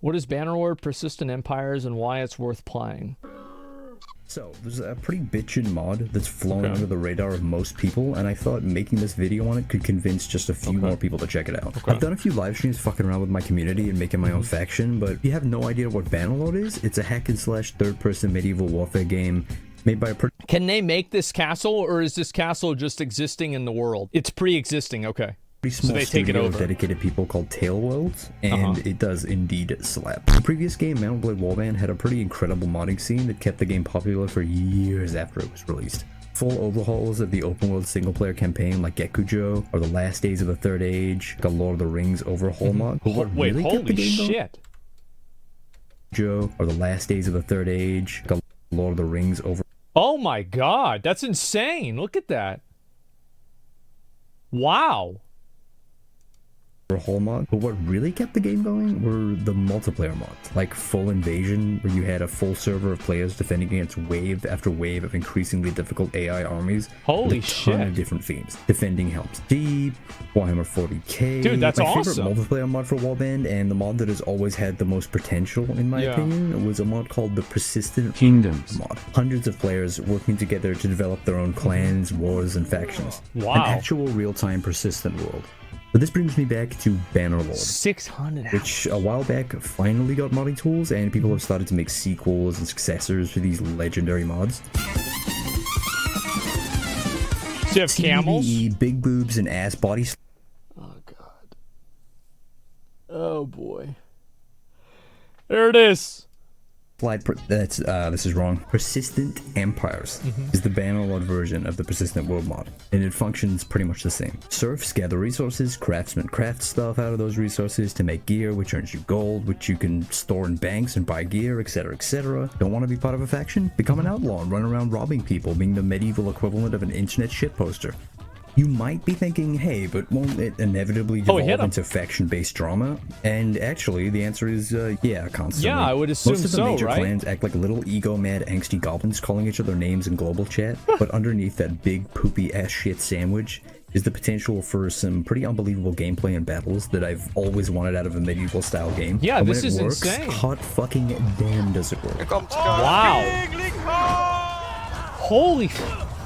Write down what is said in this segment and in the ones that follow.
What is Bannerlord, Persistent Empires, and why it's worth playing? So, there's a pretty bitchin' mod that's flown under the radar of most people, and I thought making this video on it could convince just a few more people to check it out. I've done a few live streams fucking around with my community and making my own faction, but if you have no idea what Bannerlord is, it's a hack-and-slash third-person medieval warfare game made by a Can they make this castle, or is this castle just existing in the world? It's pre-existing, okay. pretty small they take it studio of over. dedicated people called Tailworlds, and it does indeed slap. The previous game, Mount & Blade Warband, had a pretty incredible modding scene that kept the game popular for years after it was released. Full overhauls of the open world single player campaign like Gekujo, or the last days of the Third Age, like a Lord of the Rings overhaul mod. But what Wait, really kept the holy game going, shit. or the last days of the Third Age, like a Lord of the Rings overhaul. Oh my god, that's insane. Look at that. Wow. Overhaul mod. But what really kept the game going were the multiplayer mods, like Full Invasion, where you had a full server of players defending against wave after wave of increasingly difficult AI armies. Holy with a ton shit. of different themes. Defending Helm's Deep, Warhammer 40k. Dude, that's my awesome. favorite multiplayer mod for Warband, and the mod that has always had the most potential, in my opinion, was a mod called the Persistent Kingdoms mod. Hundreds of players working together to develop their own clans, wars, and factions. Wow. An actual real-time persistent world. But this brings me back to Bannerlord, 600 hours. which a while back finally got modding tools, and people have started to make sequels and successors for these legendary mods. Do you have camels? TBE, big boobs and ass body. Oh god. Oh boy. There it is. This is wrong. Persistent Empires is the Bannerlord version of the Persistent World mod, and it functions pretty much the same. Serfs gather resources, craftsmen craft stuff out of those resources to make gear, which earns you gold, which you can store in banks and buy gear, etc, etc. Don't want to be part of a faction? Become an outlaw and run around robbing people, being the medieval equivalent of an internet shitposter. You might be thinking, hey, but won't it inevitably devolve into faction-based drama? And actually, the answer is, yeah, constantly. Yeah, I would assume Most of the so, major right? clans act like little ego-mad, angsty goblins calling each other names in global chat, but underneath that big, poopy-ass shit sandwich is the potential for some pretty unbelievable gameplay and battles that I've always wanted out of a medieval-style game. Yeah, And when this it is works, insane. hot fucking damn does it work. Wow. Holy...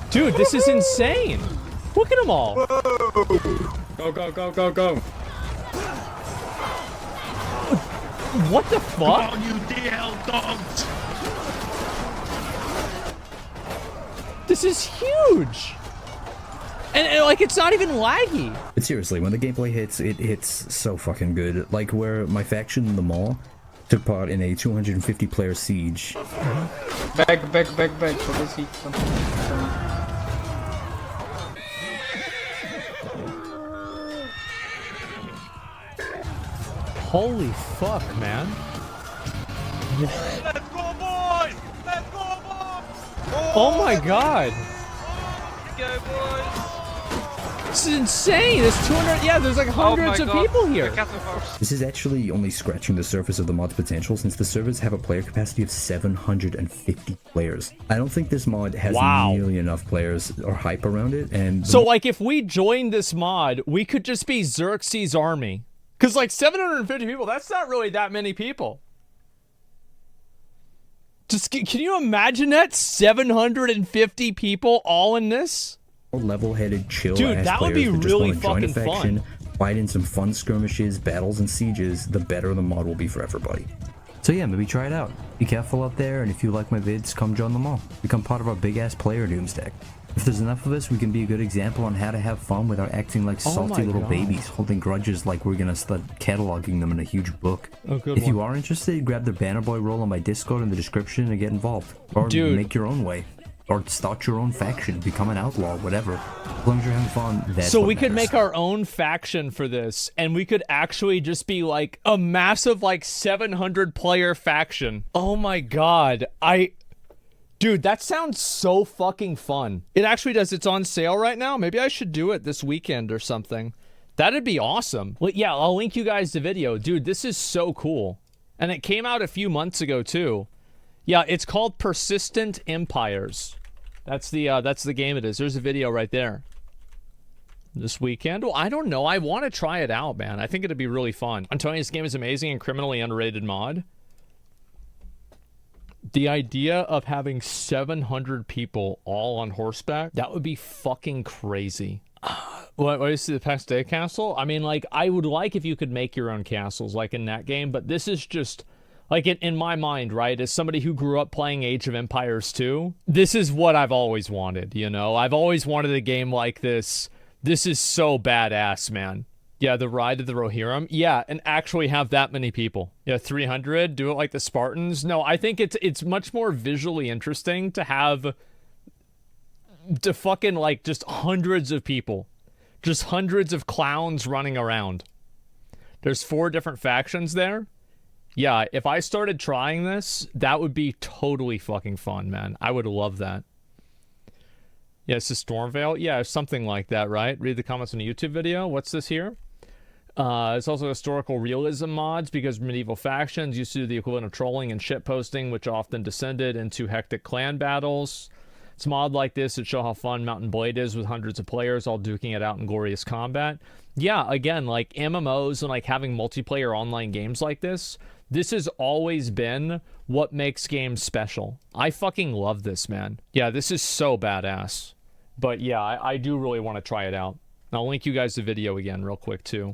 Dude, this is insane. Look at them all. Go, go, go, go, go. What the fuck? Come on, you DL dogs! This is huge. And like, it's not even laggy. But seriously, when the gameplay hits, it hits so fucking good. Like where my faction, the Maw, took part in a 250-player siege. Back. For the seat. Holy fuck, man. Let's go, boys! Let's go, boys! Oh my god. Go, boys! This is insane. There's 200... Yeah, there's like hundreds of people here. This is actually only scratching the surface of the mod's potential, since the servers have a player capacity of 750 players. I don't think this mod has nearly enough players or hype around it, and... So, like, if we joined this mod, we could just be Xerxes' army. Because, like, 750 people, that's not really that many people. Just, can you imagine that? 750 people all in this? Level-headed, chill Dude, ass that would players be that just really want to join a fucking faction, fun. fight in some fun skirmishes, battles, and sieges, the better the mod will be for everybody. So yeah, maybe try it out. Be careful out there, and if you like my vids, come join them all. Become part of our big-ass player doomstack. If there's enough of us, we can be a good example on how to have fun without acting like salty little babies, holding grudges like we're gonna start cataloging them in a huge book. If you are interested, grab the Banner Boy role on my Discord in the description and get involved. Or make your own way. Or start your own faction, become an outlaw, whatever. As long as you're having fun, that's So what we could matters. make our own faction for this, and we could actually just be like a massive, like, 700-player faction. Oh my god. Dude, that sounds so fucking fun. It actually does. It's on sale right now. Maybe I should do it this weekend or something. That'd be awesome. Well, yeah, I'll link you guys the video. Dude, this is so cool. And it came out a few months ago, too. Yeah, it's called Persistent Empires. That's the game it is. There's a video right there. this weekend. Well, I don't know. I want to try it out, man. I think it'd be really fun. I'm telling you, this game is amazing and criminally underrated mod. The idea of having 700 people all on horseback, that would be fucking crazy. What is the past day castle? I mean, like, I would like if you could make your own castles, like in that game, but this is just, like, in my mind, right, as somebody who grew up playing Age of Empires 2, this is what I've always wanted, you know? I've always wanted a game like this. This is so badass, man. Yeah, the Ride of the Rohirrim. Yeah, and actually have that many people. Yeah, 300. Do it like the Spartans. No, I think it's much more visually interesting to have to fucking like just hundreds of people. Just hundreds of clowns running around. There's 4 different factions there. Yeah, if I started trying this, that would be totally fucking fun, man. I would love that. Yeah, it's a Stormvale. Yeah, something like that, right? Read the comments on the YouTube video. What's this here? It's also historical realism mods because medieval factions used to do the equivalent of trolling and shitposting, which often descended into hectic clan battles. It's a mod like this that show how fun Mountain Blade is with hundreds of players all duking it out in glorious combat. Yeah, again, like MMOs and like having multiplayer online games like this has always been what makes games special. I fucking love this, man. Yeah, this is so badass. But yeah, I do really want to try it out. I'll link you guys the video again real quick too.